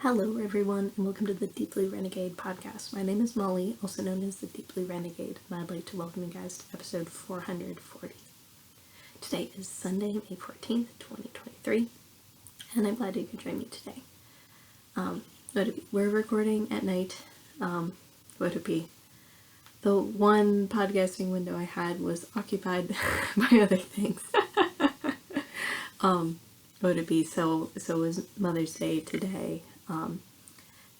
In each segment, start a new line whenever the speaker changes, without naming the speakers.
Hello everyone, and welcome to the Deeply Renegade podcast. My name is Molly, also known as the Deeply Renegade, and I'd like to welcome you guys to episode 440. Today is Sunday, May 14th, 2023, and I'm glad you could join me today. We're recording at night. The one podcasting window I had was occupied by other things. So it was Mother's Day today.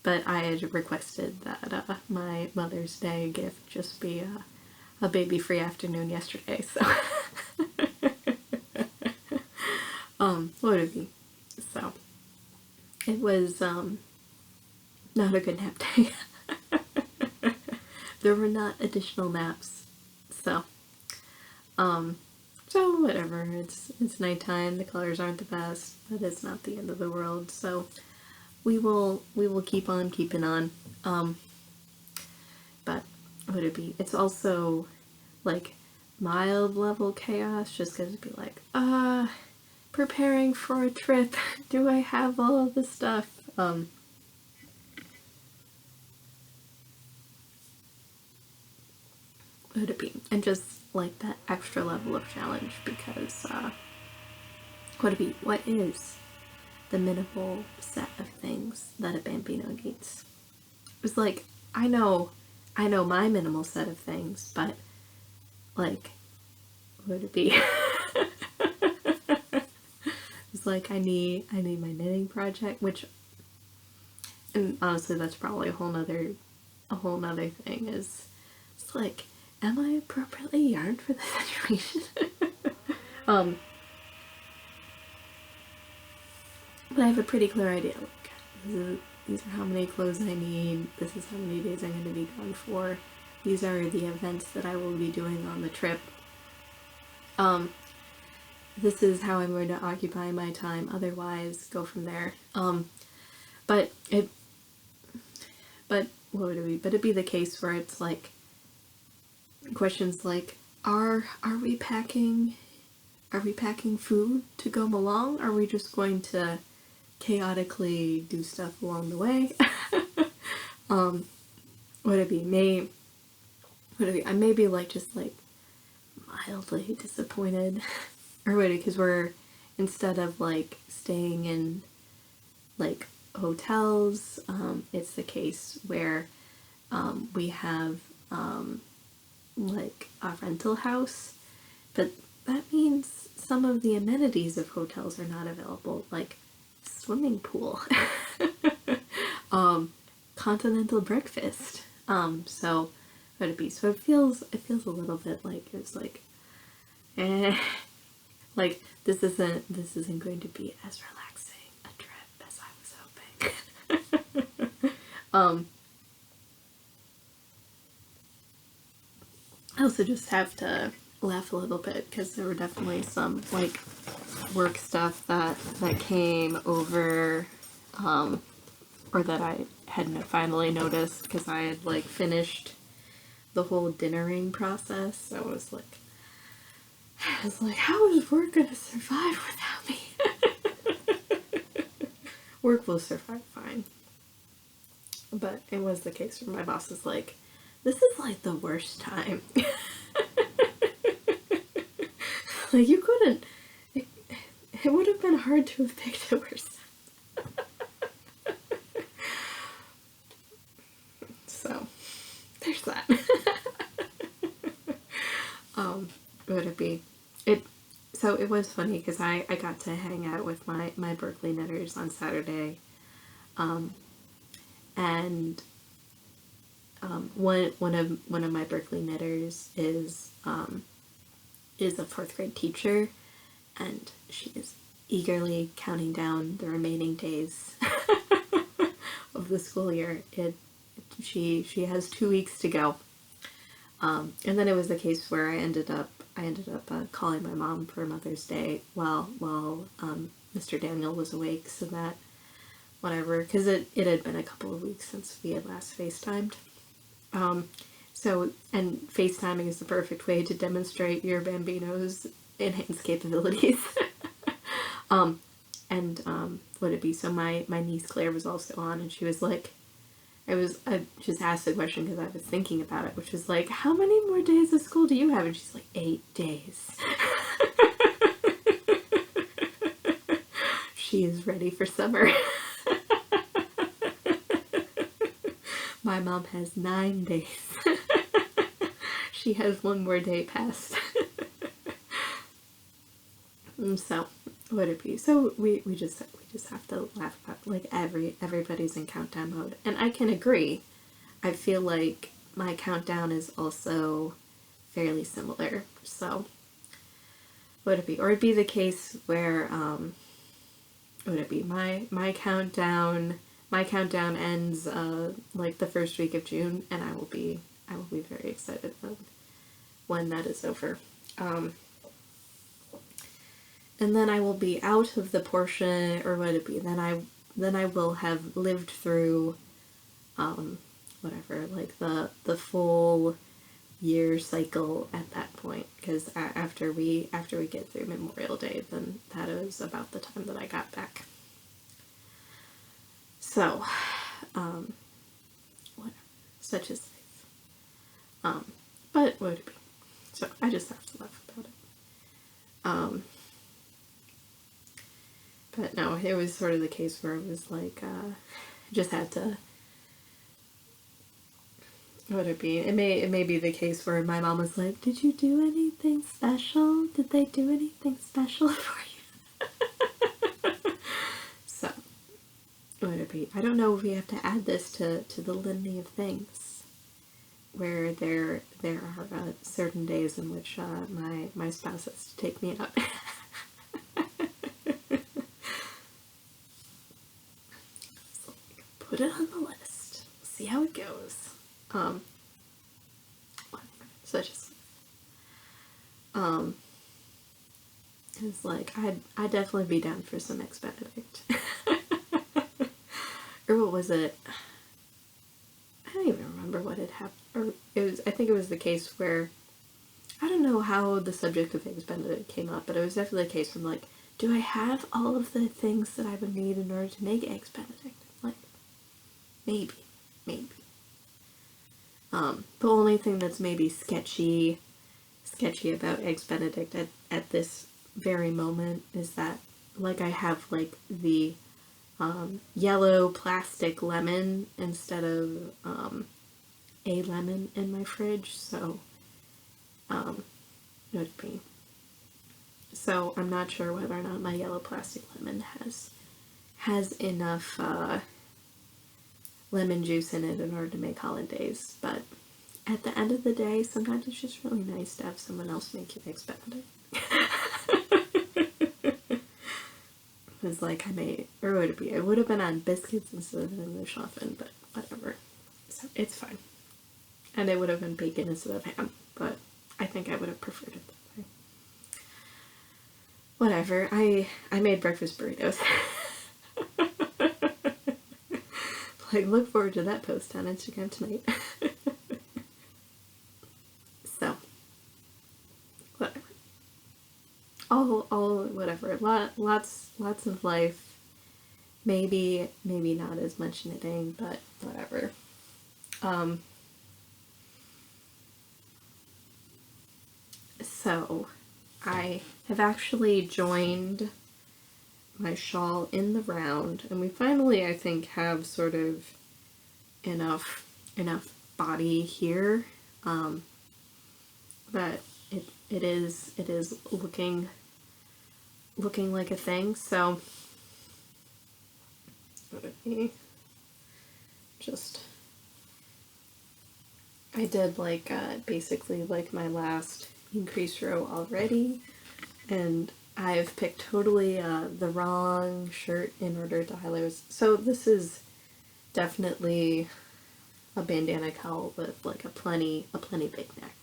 But I had requested that my Mother's Day gift just be a baby-free afternoon yesterday, so So it was not a good nap day. There were not additional naps, so whatever. It's nighttime. The colors aren't the best, but it's not the end of the world. So we will keep on keeping on. But it's also like mild level chaos, just because it'd be like, preparing for a trip. Do I have all of the stuff? And just like that extra level of challenge, because what is the minimal set of things that a Bambino needs? It's like, I know my minimal set of things, but like, it's like I need my knitting project, which, and honestly that's probably a whole nother thing, is it's like, am I appropriately yarned for this situation? But I have a pretty clear idea. Like, these are how many clothes I need. This is how many days I'm going to be gone for. These are the events that I will be doing on the trip. This is how I'm going to occupy my time. Otherwise, go from there. But it'd be the case where it's like questions like, are we packing food to go along? Are we just going to chaotically do stuff along the way? I may be like just like mildly disappointed, or because we're, instead of like staying in like hotels, it's the case where we have like a rental house, but that means some of the amenities of hotels are not available, like swimming pool, continental breakfast. So it feels a little bit like it's like, like this isn't going to be as relaxing a trip as I was hoping. I also just have to laugh a little bit because there were definitely some like work stuff that came over, or that I hadn't finally noticed because I had like finished the whole dinnering process. So I was like, how is work gonna survive without me? Work will survive fine. But it was the case where my boss is like, this is like the worst time. Like, you couldn't, it would have been hard to have picked a worse time. So, there's that. So it was funny because I got to hang out with my Berkeley knitters on Saturday. And one of my Berkeley knitters is a fourth grade teacher, and she is eagerly counting down the remaining days of the school year. She has 2 weeks to go. And then it was the case where I ended up calling my mom for Mother's Day while Mr. Daniel was awake, so that whatever, because it had been a couple of weeks since we had last FaceTimed. And FaceTiming is the perfect way to demonstrate your Bambino's enhanced capabilities. And would it be, so my niece Claire was also on, and she was like, I just asked the question because I was thinking about it, which was like, how many more days of school do you have? And she's like, 8 days. She is ready for summer. My mom has 9 days. She has 1 more day past. So, would it be? So we just have to laugh about, like, everybody's in countdown mode, and I can agree. I feel like my countdown is also fairly similar. So, would it be? Or it'd be the case where would it be my countdown? My countdown ends like the first week of June, and I will be very excited when that is over. And then I will be out of the portion, or would it be? Then I will have lived through, whatever, like the full year cycle at that point. Because after we get through Memorial Day, then that is about the time that I got back. So, whatever, such is life. But would it be? So I just have to laugh about it. But no, it was sort of the case where it was like, just had to, what would it be? It may be the case where my mom was like, did you do anything special? Did they do anything special for you? So, what would it be? I don't know if we have to add this to the litany of things, where there are certain days in which my spouse has to take me out. Put it on the list. See how it goes. Such as it's like I'd definitely be down for some Eggs Benedict. Or what was it? I don't even remember what had happened. Or I think it was the case where, I don't know how the subject of Eggs Benedict came up, but it was definitely a case from like, do I have all of the things that I would need in order to make Eggs Benedict? Like, maybe. The only thing that's maybe sketchy about Eggs Benedict at this very moment is that, like, I have like the yellow plastic lemon instead of a lemon in my fridge, so it would be. So I'm not sure whether or not my yellow plastic lemon has enough lemon juice in it in order to make hollandaise, but at the end of the day, sometimes it's just really nice to have someone else make your Eggs Benedict. It's like I made, or would it be? It would have been on biscuits instead of an English muffin, but whatever. So it's fine. And it would have been bacon instead of ham, but I think I would have preferred it that way. Whatever. I made breakfast burritos. Like, look forward to that post on Instagram tonight. So, whatever. All whatever. Lots of life. Maybe not as much knitting, but whatever. So, I have actually joined my shawl in the round, and we finally, I think, have sort of enough body here, that it is looking like a thing. So let me just, I did like basically like my last increase row already, and I've picked totally the wrong shirt in order to highlight. So this is definitely a bandana cowl with like a plenty big neck.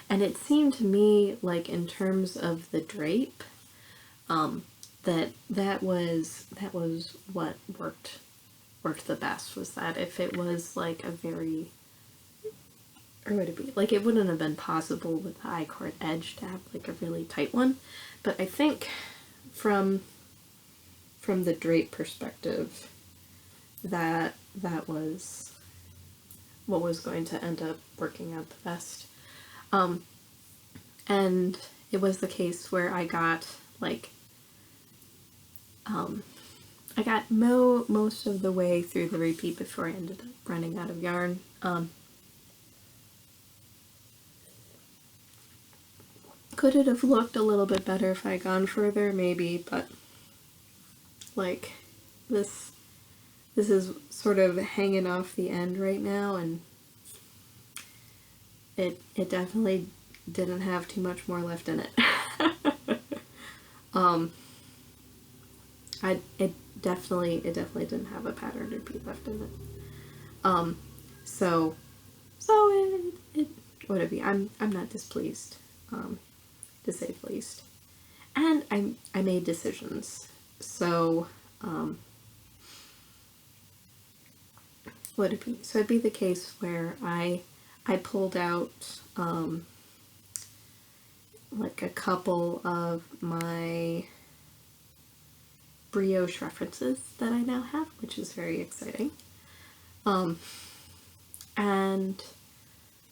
And it seemed to me like, in terms of the drape, that was what worked the best, was that if it was like a very, or would it be, like, it wouldn't have been possible with the I-cord edge to have like a really tight one, but I think from from the drape perspective, that was what was going to end up working out the best. And it was the case where I got like I got most of the way through the repeat before I ended up running out of yarn. Could it have looked a little bit better if I had gone further? Maybe, but like this is sort of hanging off the end right now, and it definitely didn't have too much more left in it. It definitely didn't have a pattern repeat left in it. So it would be. I'm not displeased, to say the least. And I made decisions. So would it be? So it'd be the case where I pulled out like a couple of my brioche references that I now have, which is very exciting. And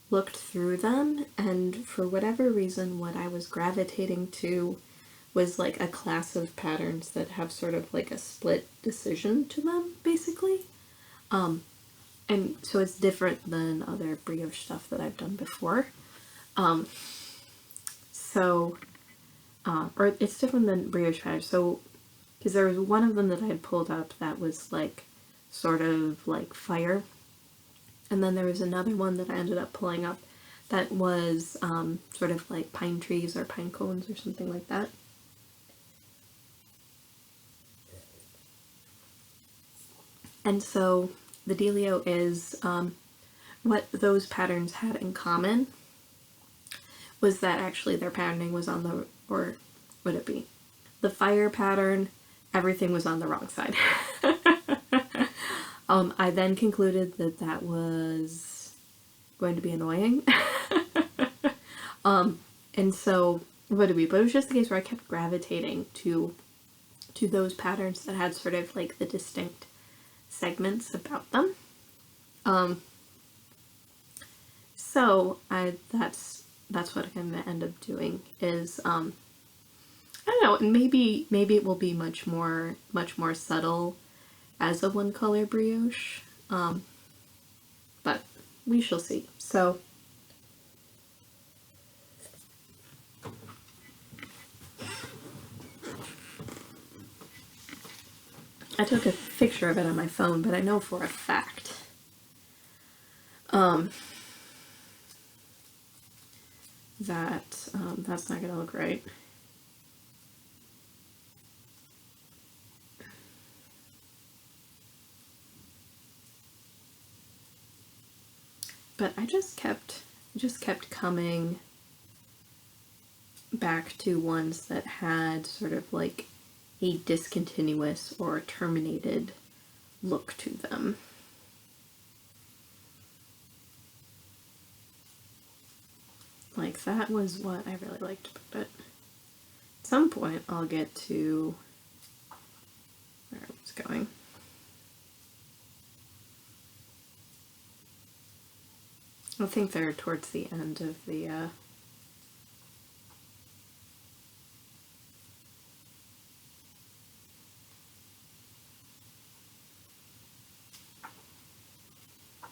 looked through them, and for whatever reason, what I was gravitating to was like a class of patterns that have sort of like a split decision to them, basically. And so it's different than other brioche stuff that I've done before. Or it's different than brioche patterns. So, because there was one of them that I had pulled up that was like sort of like fire, and then there was another one that I ended up pulling up that was sort of like pine trees or pine cones or something like that. And so the dealio is what those patterns had in common was that actually their patterning was on the, or would it be? The fire pattern, everything was on the wrong side. I then concluded that that was going to be annoying. And so, what would it be? But it was just the case where I kept gravitating to those patterns that had sort of like the distinct segments about them. So that's what I'm gonna end up doing is I don't know, and maybe it will be much more subtle as a one color brioche, but we shall see. So I took a picture of it on my phone, but I know for a fact that that's not gonna look right. But I just kept coming back to ones that had sort of like a discontinuous or terminated look to them. Like, that was what I really liked about it. At some point I'll get to where I was going. I think they're towards the end of the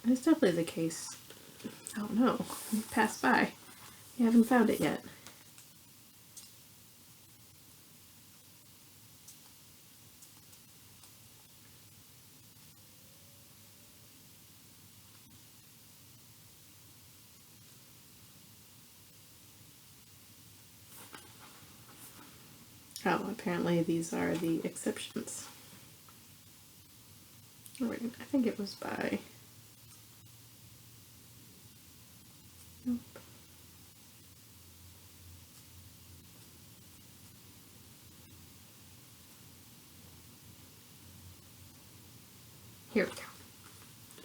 it's definitely the case. Oh no, we passed by. You haven't found it yet. Oh, apparently these are the exceptions. Oh, wait, I think it was by... Nope. Here we go.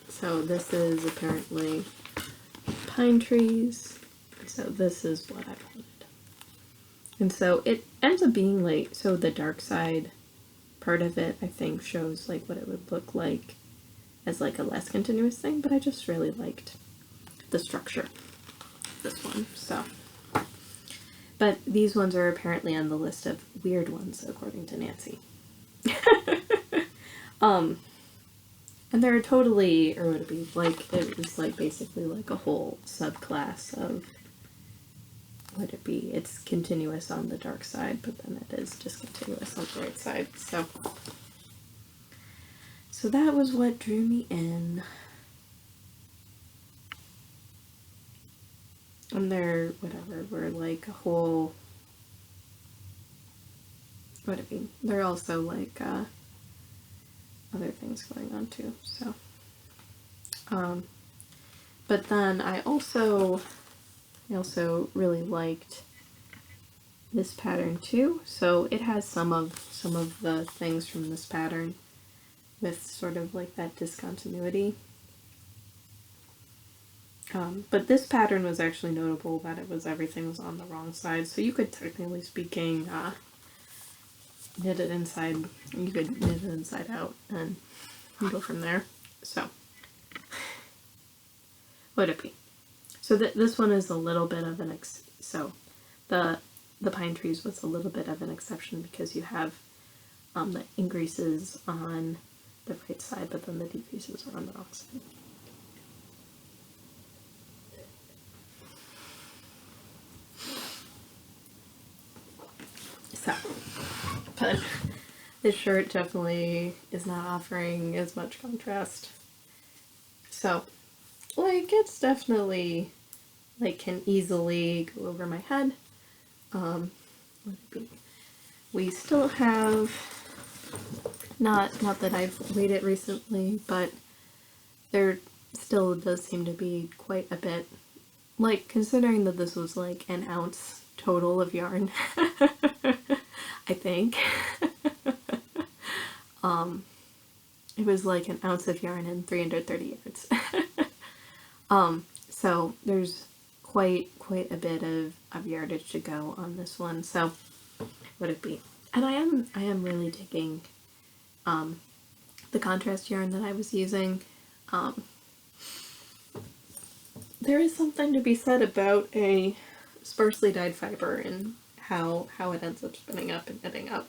So this is apparently pine trees. So this is what I wanted. And so it ends up being like, so the dark side part of it, I think, shows like what it would look like as like a less continuous thing, but I just really liked the structure of this one, so. But these ones are apparently on the list of weird ones, according to Nancy. And they're totally, or would it be, like, it was like basically like a whole subclass of, would it be, it's continuous on the dark side, but then it is discontinuous on the right side, so. So that was what drew me in. And they're, whatever, were like a whole, what it be, they're also like, other things going on too, so. But then I also really liked this pattern too, so it has some of the things from this pattern with sort of like that discontinuity. But this pattern was actually notable that everything was on the wrong side, so you could, technically speaking, knit it inside, you could knit it inside out and go from there. So, would it be? So this one is a little bit of an so the pine trees was a little bit of an exception because you have the increases on the right side, but then the decreases are on the wrong side. So, but this shirt definitely is not offering as much contrast. So, like, it's definitely, like, can easily go over my head. Would it be? We still have, not that I've weighed it recently, but there still does seem to be quite a bit, like, considering that this was like an ounce total of yarn, I think. It was like an ounce of yarn and 330 yards. So there's quite a bit of yardage to go on this one, so would it be? And I am really digging the contrast yarn that I was using. There is something to be said about a sparsely dyed fiber and how it ends up spinning up and knitting up.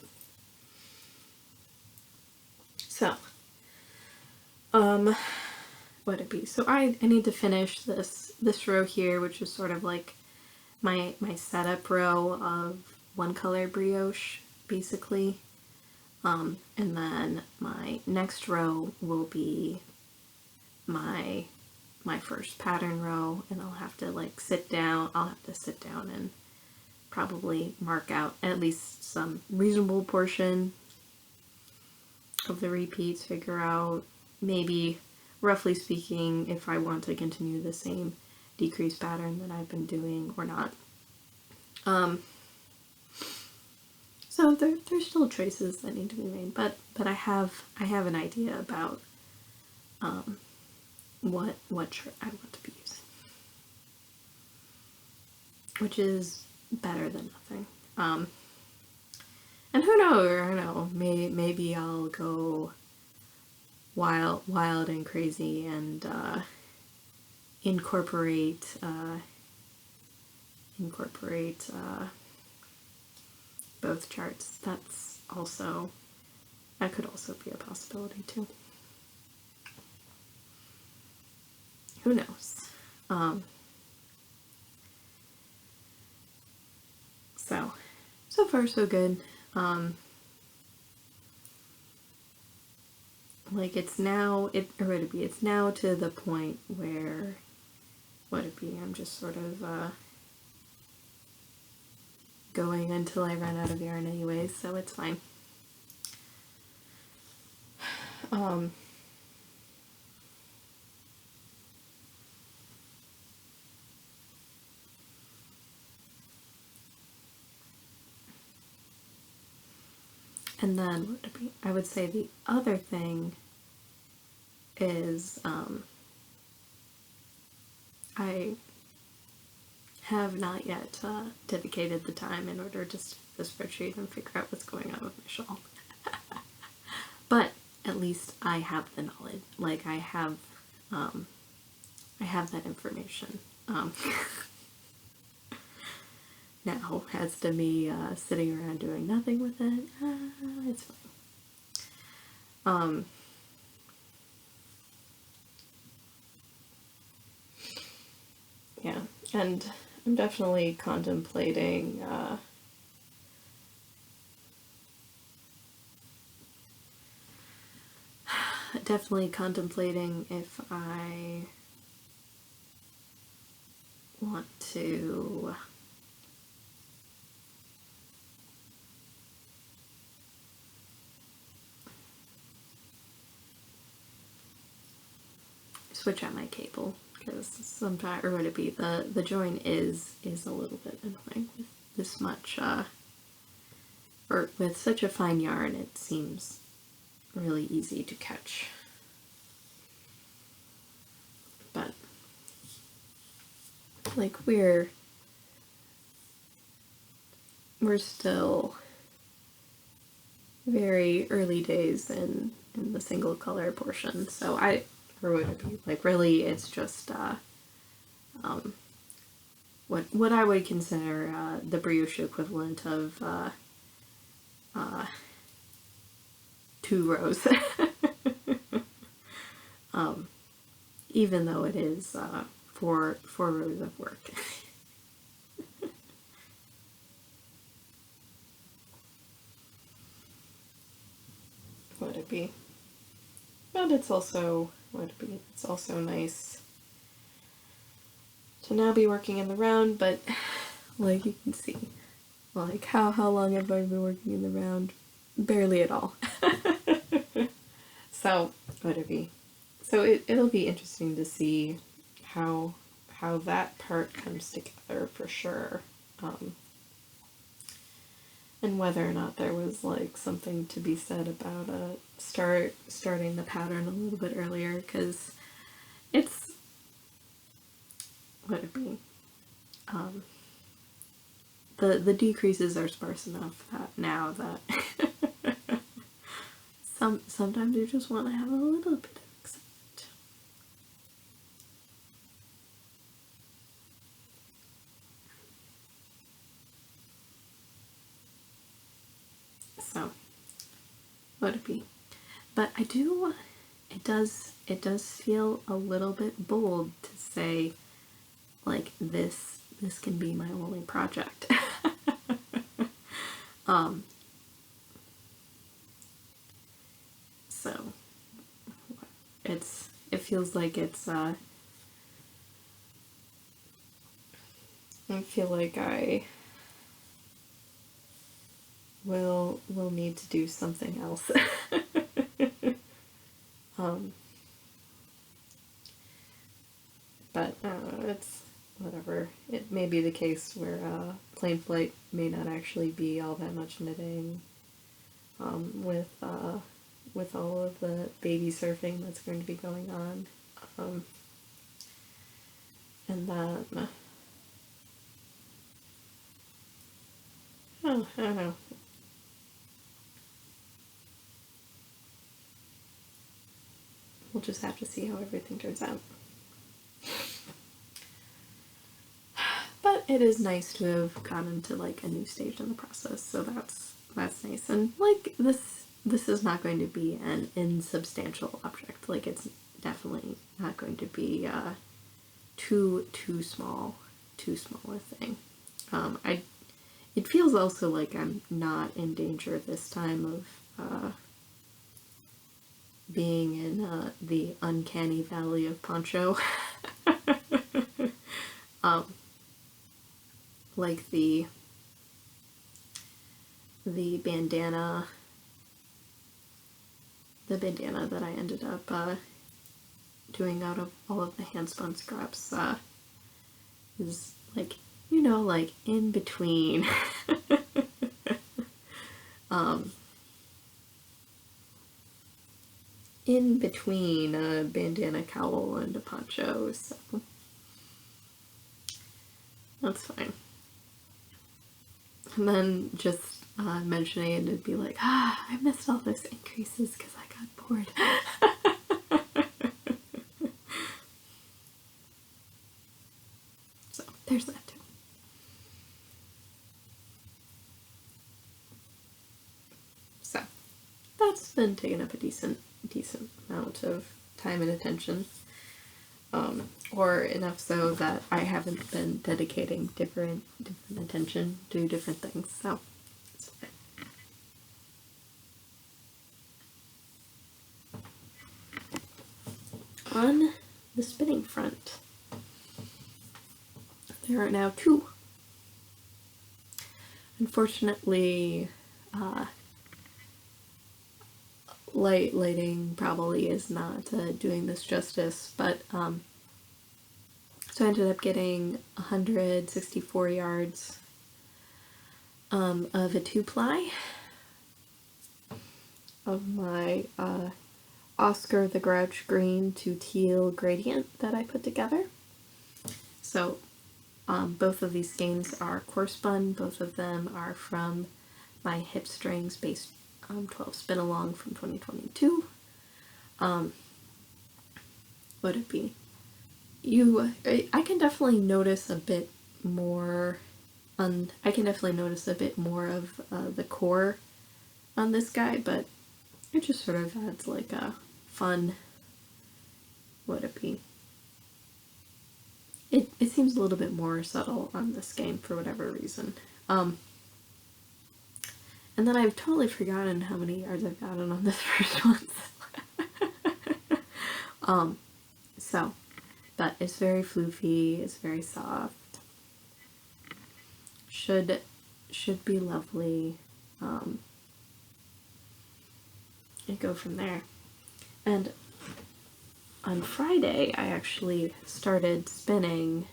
So, would it be? So I need to finish this row here, which is sort of like my setup row of one color brioche, basically. And then my next row will be my first pattern row, and I'll have to like sit down and probably mark out at least some reasonable portion of the repeats, figure out maybe, roughly speaking, if I want to continue the same decrease pattern that I've been doing or not. So there's still choices that need to be made, but I have an idea about what shirt I want to be using, which is better than nothing. And who knows, maybe I'll go wild and crazy and incorporate both charts. That could also be a possibility too. Who knows? So far so good. Like it's now to the point where, I'm just sort of going until I run out of yarn anyways, so it's fine. And then I would say the other thing is I have not yet dedicated the time in order to the spreadsheet and figure out what's going on with my shawl. at least I have the knowledge. Like, I have that information. Now, as to me sitting around doing nothing with it, it's fine. Yeah, and I'm definitely contemplating if I want to switch out my cable, because sometimes, or would it be the join is a little bit annoying with this much or with such a fine yarn. It seems really easy to catch, but like we're still very early days in the single color portion, so or would it be like, really it's just what I would consider the brioche equivalent of 2 rows. Even though it is 4 rows of work. Would it be? But it's also nice to now be working in the round, but like you can see, like how long have I been working in the round? Barely at all. So would it be? So it'll be interesting to see how that part comes together for sure. And whether or not there was like something to be said about starting the pattern a little bit earlier, because it's, would it be, the decreases are sparse enough that now that sometimes you just want to have a little bit of excitement. So would it be? But it does feel a little bit bold to say, like, this can be my only project. So it feels like it's I feel like I will need to do something else. But it's whatever. It may be the case where plane flight may not actually be all that much knitting, with all of the baby surfing that's going to be going on, and that I don't know. We'll just have to see how everything turns out. But it is nice to have gotten to like a new stage in the process, so that's nice. And like this is not going to be an insubstantial object. Like, it's definitely not going to be too small a thing. It feels also like I'm not in danger this time of being in the uncanny valley of poncho. Like the bandana that I ended up doing out of all of the handspun scraps is like, like in between in between a bandana cowl and a poncho, so that's fine. And then just mentioning it, and it'd be like, I missed all those increases because I got bored. So there's that too. So that's been taking up a decent amount of time and attention, or enough so that I haven't been dedicating different attention to different things. So it's fine. On the spinning front, there are now 2. Unfortunately, lighting probably is not doing this justice, but so I ended up getting 164 yards of a 2-ply of my Oscar the Grouch green to teal gradient that I put together. So both of these skeins are core spun. Both of them are from my Hip Strings Base 12 Spin Along from 2022. Would it be? I can definitely notice a bit more of the core on this guy, but it just sort of adds like a fun, would it be? It seems a little bit more subtle on this game for whatever reason. And then I've totally forgotten how many yards I've gotten on this first one. So, but it's very floofy, it's very soft. Should be lovely. And go from there. And on Friday, I actually started spinning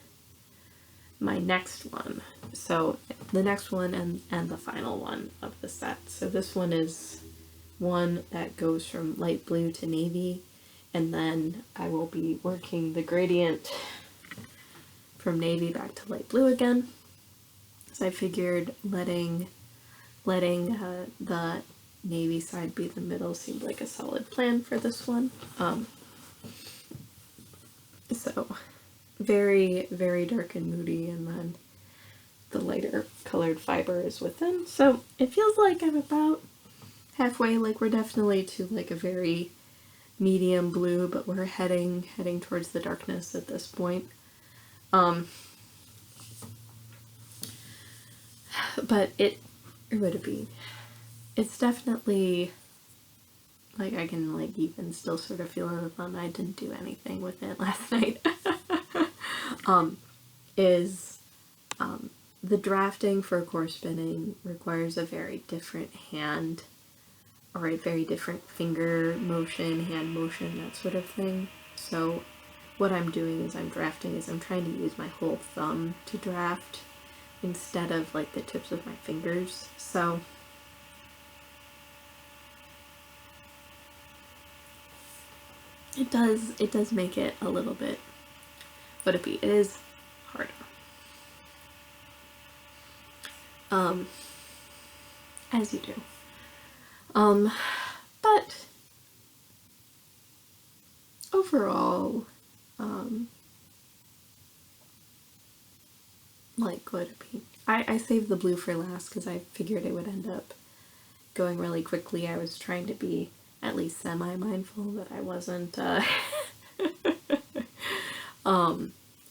my next one. So the next one and the final one of the set. So this one is one that goes from light blue to navy, and then I will be working the gradient from navy back to light blue again. So I figured letting the navy side be the middle seemed like a solid plan for this one. So very, very dark and moody, and then the lighter colored fiber is within. So it feels like I'm about halfway. Like we're definitely to like a very medium blue, but we're heading towards the darkness at this point. But it would be. It's definitely like I can like even still sort of feel the fun. I didn't do anything with it last night. The drafting for core spinning requires a very different hand or a very different finger motion, hand motion, that sort of thing. So what I'm doing is I'm trying to use my whole thumb to draft instead of like the tips of my fingers. So it does make it a little bit, but it is harder. As you do. But overall, like, would it be? I saved the blue for last because I figured it would end up going really quickly. I was trying to be at least semi-mindful that I wasn't,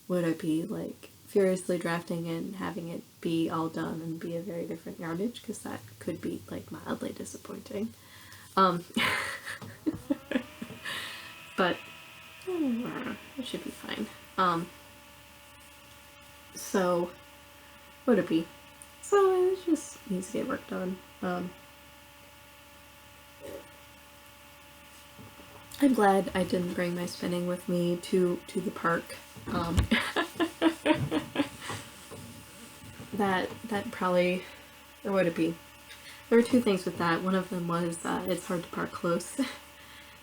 would it be, like, furiously drafting and having it be all done and be a very different yardage, because that could be, like, mildly disappointing. But, it should be fine. So, would it be? So, it just needs to get worked on. I'm glad I didn't bring my spinning with me to the park. That probably, or would it be? There were 2 things with that. One of them was it's hard to park close.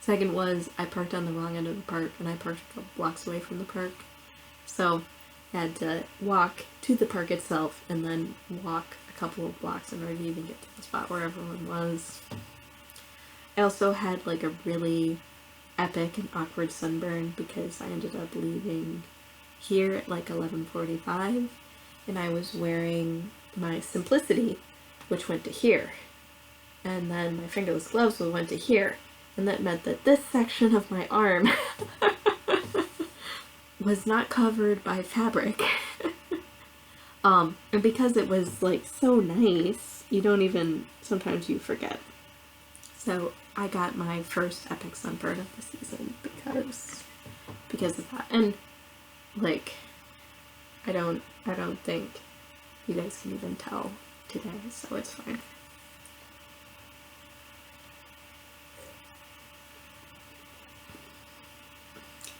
Second was I parked on the wrong end of the park, and I parked a couple blocks away from the park. So I had to walk to the park itself and then walk a couple of blocks in order to even get to the spot where everyone was. I also had like a really epic and awkward sunburn because I ended up leaving here at like 11:45, and I was wearing my Simplicity, which went to here, and then my fingerless gloves went to here, and that meant that this section of my arm was not covered by fabric. And because it was like so nice, you don't even, sometimes you forget. So I got my first epic sunburn of the season because of that. And like, I don't think you guys can even tell today, so it's fine.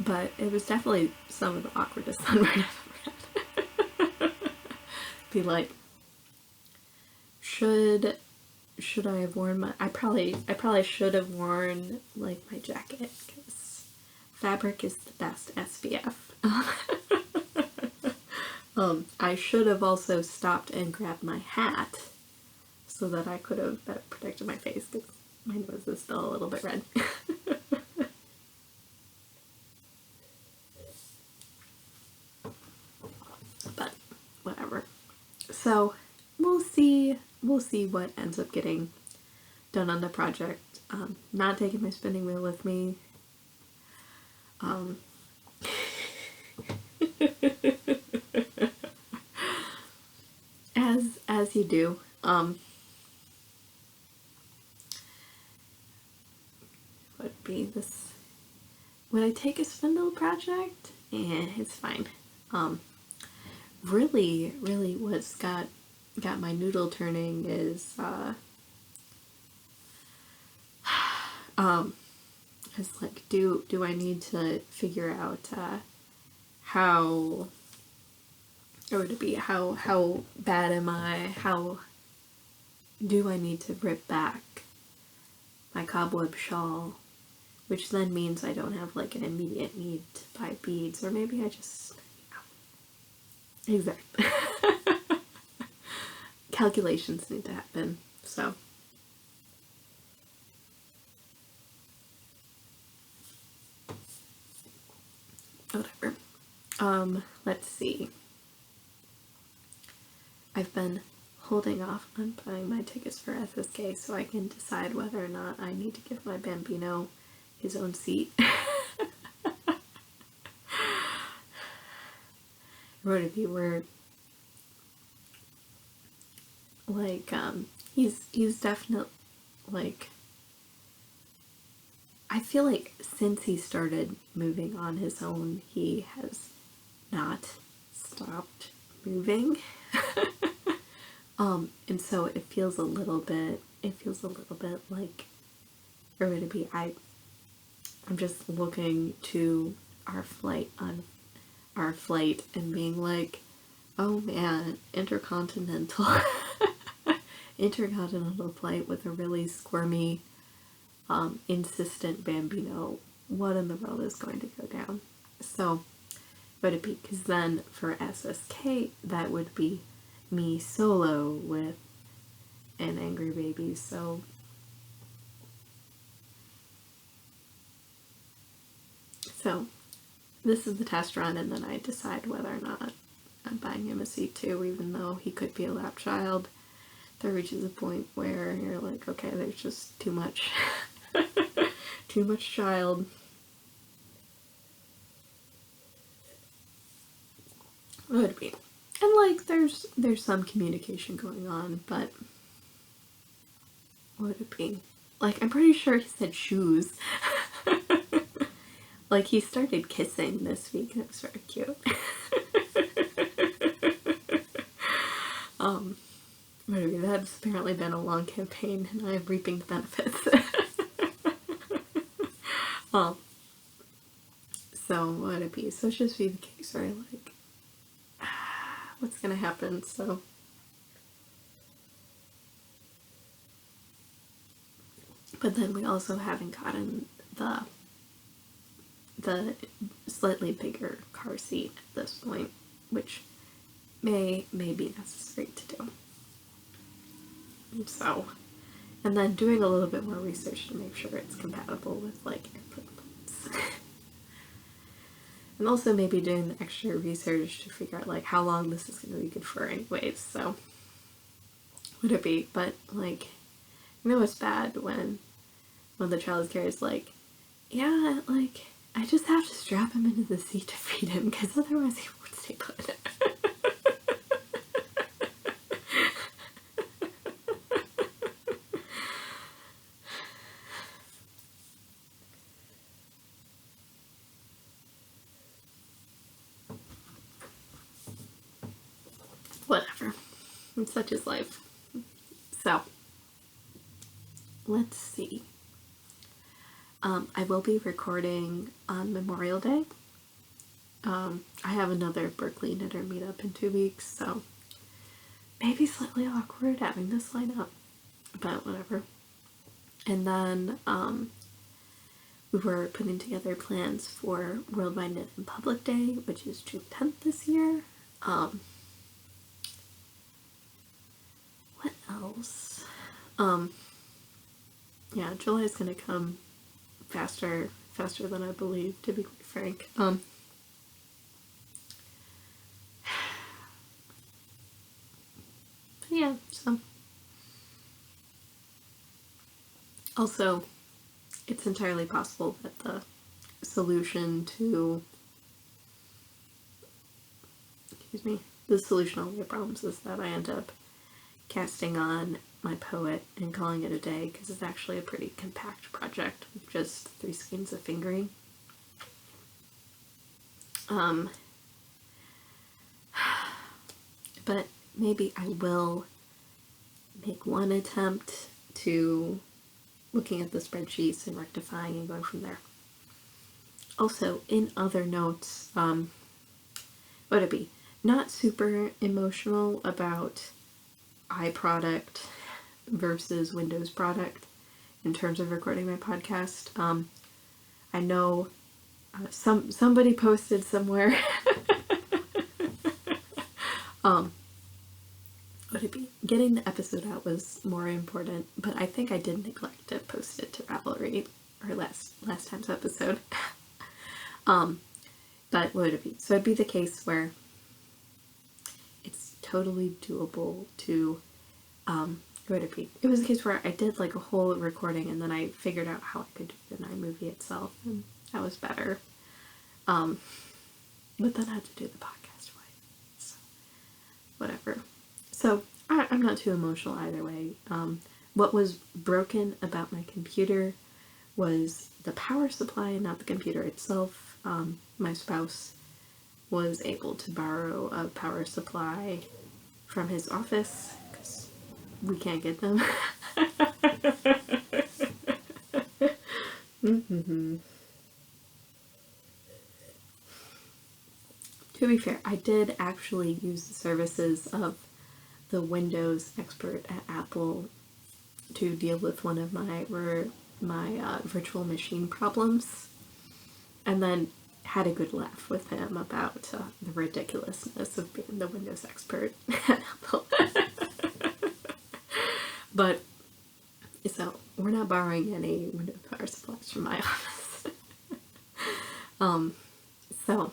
But it was definitely some of the awkwardest sunburn I've ever had. Be like, should I have worn my, I probably should have worn like my jacket, because fabric is the best SPF. I should have also stopped and grabbed my hat so that I could have better protected my face, because my nose is still a little bit red. But whatever. So we'll see what ends up getting done on the project. Not taking my spinning wheel with me. As you do. Would be this. Would I take a spindle project? It's fine. Really what's got my noodle turning is it's like, do I need to figure out how, or to be how bad am I? How do I need to rip back my cobweb shawl? Which then means I don't have like an immediate need to buy beads, or maybe I just, exactly. Calculations need to happen, so. Whatever. Let's see. I've been holding off on buying my tickets for SSK so I can decide whether or not I need to give my Bambino his own seat. Wrote a few word. Like, he's definitely, like, I feel like since he started moving on his own, he has not stopped moving. And so it feels a little bit like, or would it be, I'm just looking to our flight and being like, oh man, intercontinental flight with a really squirmy, insistent Bambino. What in the world is going to go down? So, would it be, because then for SSK, that would be me solo with an angry baby, so this is the test run, and then I decide whether or not I'm buying him a seat too, even though he could be a lap child. There reaches a point where you're like, okay, there's just too much too much child. What would it be? And like there's some communication going on, but what would it be? Like, I'm pretty sure he said shoes. Like, he started kissing this week, and it was very cute. That's apparently been a long campaign, and I'm reaping the benefits. So what would it be? So it's just be the case where I'm like, what's gonna happen? So but then we also haven't gotten the slightly bigger car seat at this point, which may be necessary to do. So, and then doing a little bit more research to make sure it's compatible with like input ports. And also maybe doing the extra research to figure out like how long this is going to be good for anyways. So, would it be? But like, I know it's bad when the child care is like, yeah, like, I just have to strap him into the seat to feed him because otherwise he won't stay put. Whatever. Such is life. So, let's see. I will be recording on Memorial Day. I have another Berkeley Knitter meetup in 2 weeks, so maybe slightly awkward having this line up, but whatever. And then we were putting together plans for Worldwide Knit in Public Day, which is June 10th this year. What else? Yeah, July is gonna come faster than I believe, to be quite frank. But yeah, so also it's entirely possible that the solution to the solution to all my problems is that I end up casting on my poet and calling it a day, because it's actually a pretty compact project with just 3 skeins of fingering. But maybe I will make one attempt to looking at the spreadsheets and rectifying and going from there. Also, in other notes, what would it be? Not super emotional about iProduct versus Windows product in terms of recording my podcast. I know somebody posted somewhere would it be getting the episode out was more important, but I think I did neglect to post it to Ravelry or last time's episode. But what would it be? So it'd be the case where it's totally doable to what would it be? It was the case where I did like a whole recording and then I figured out how I could do the iMovie itself, and that was better. But then I had to do the podcast way. So whatever. So I'm not too emotional either way. What was broken about my computer was the power supply, not the computer itself. My spouse was able to borrow a power supply from his office because we can't get them. To be fair, I did actually use the services of the Windows expert at Apple to deal with one of my virtual machine problems, and then had a good laugh with him about the ridiculousness of being the Windows expert at Apple. But so we're not borrowing any Windows power supplies from my office. So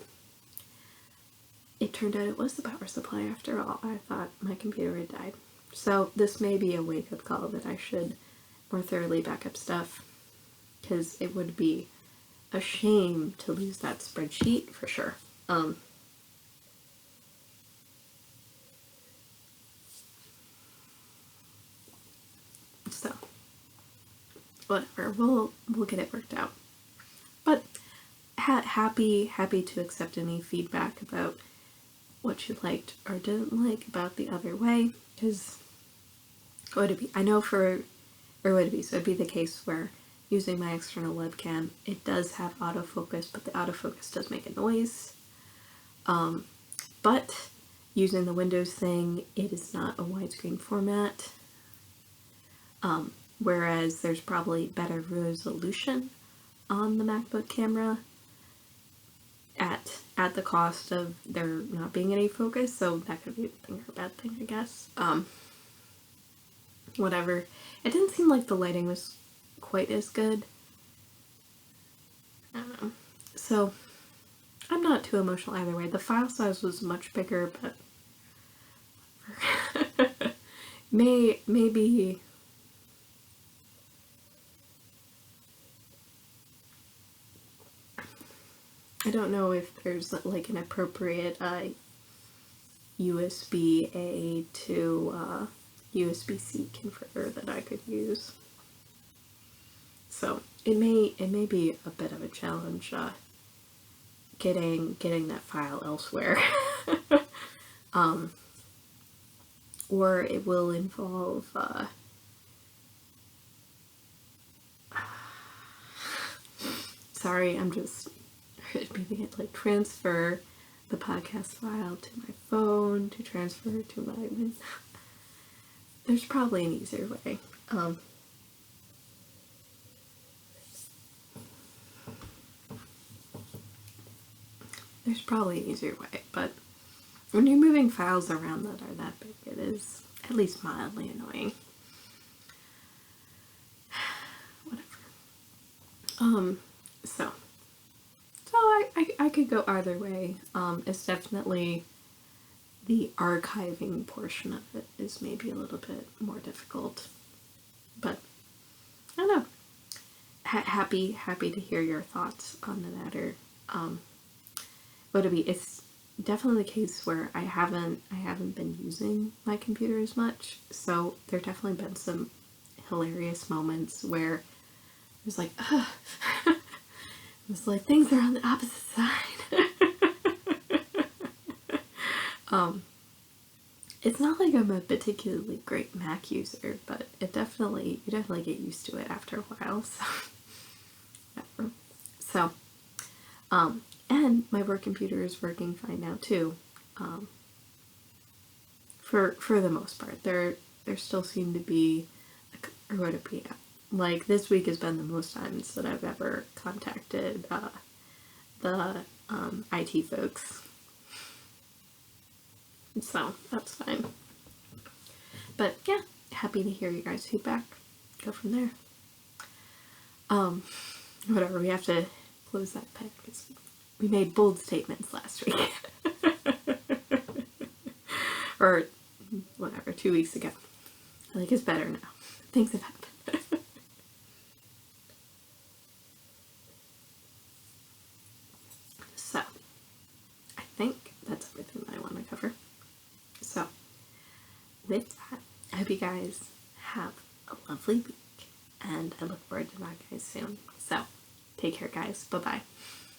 it turned out it was the power supply after all. I thought my computer had died. So this may be a wake-up call that I should more thoroughly back up stuff, because it would be a shame to lose that spreadsheet for sure. So whatever, we'll get it worked out. But happy to accept any feedback about what you liked or didn't like about the other way, because what would it be? I know would it be? So it'd be the case where using my external webcam, it does have autofocus, but the autofocus does make a noise. But using the Windows thing, it is not a widescreen format. Whereas there's probably better resolution on the MacBook camera at the cost of there not being any focus, so that could be a good thing or a bad thing, I guess. whatever. It didn't seem like the lighting was quite as good. I don't know. So I'm not too emotional either way. The file size was much bigger, but maybe I don't know if there's like an appropriate USB-A to USB-C converter that I could use. So it may be a bit of a challenge getting that file elsewhere. Or it will involve sorry, I'm just maybe like transfer the podcast file to my phone, to transfer it to my there's probably an easier way. There's probably an easier way, but when you're moving files around that are that big, it is at least mildly annoying. Whatever. So I could go either way. It's definitely the archiving portion of it is maybe a little bit more difficult, but I don't know. Happy to hear your thoughts on the matter. It's definitely the case where I haven't been using my computer as much, so there definitely been some hilarious moments where it was like, ugh. It was like things are on the opposite side. It's not like I'm a particularly great Mac user, but you definitely get used to it after a while. So, and my work computer is working fine now too. For the most part, there still seem to be, or would it be? Like this week has been the most times that I've ever contacted the IT folks. So that's fine. But yeah, happy to hear you guys' feedback. Go from there. Whatever, we have to close that pen because we made bold statements last week. Or whatever, 2 weeks ago. I think it's better now. Things have happened. So, I think that's everything that I want to cover. So, with that, I hope you guys have a lovely week, and I look forward to that guys soon. So, take care guys. Bye-bye.